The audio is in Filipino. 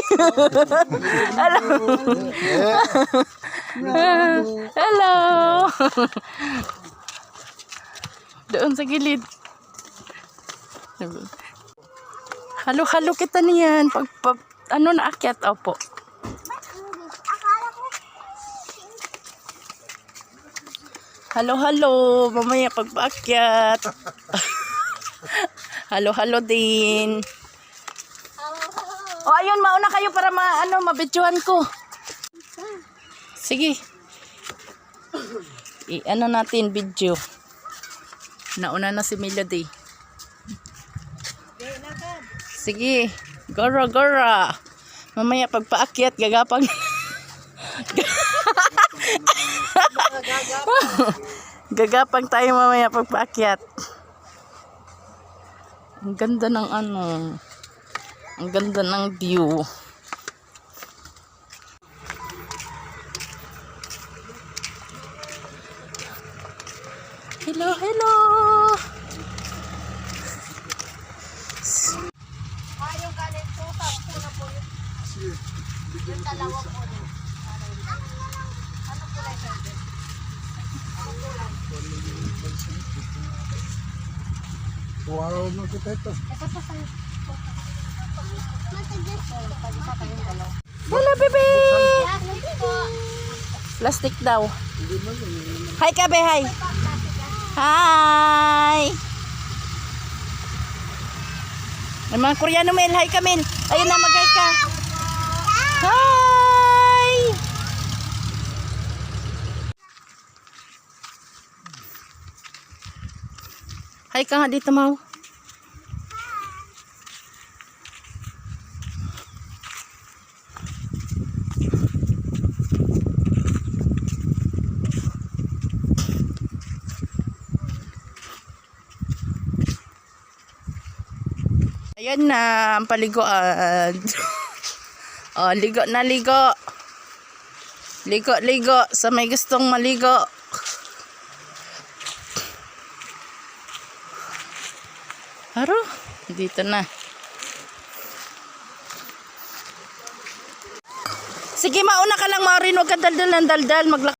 Hello. Hello. Doon sa gilid. Halo-halo kita niyan. Ano na akyat? Opo. Halo-halo. Mamaya pagpaakyat. Halo-halo din. O ayun, mauna kayo para mabidyohan ko. Sige. I-ano natin video. Nauna na si Melody. Sige. Gora. Mamaya pagpaakyat, gagapang. Gagapang tayo mamaya pagpaakyat. Ang ganda ng ang ganda ng view. Hello. Yung kanin po, tapos na po yung dalawa po. Ano po lang sir? Ano po lang? Wow, no kita ito. Hello, baby! Plastic daw. Hi, Kabe, hi! Hi! May mga Koreano, Mel. Hi, Kamil. Ayun na, mag-hi ka. Hi! Hi ka nga dito, Mau. Ayan na ang paliguan. Oh, ligo na ligo. Ligo sa may gustong maligo. Haro, dito na. Sige, mauna ka lang, Maureen. Huwag ka daldal.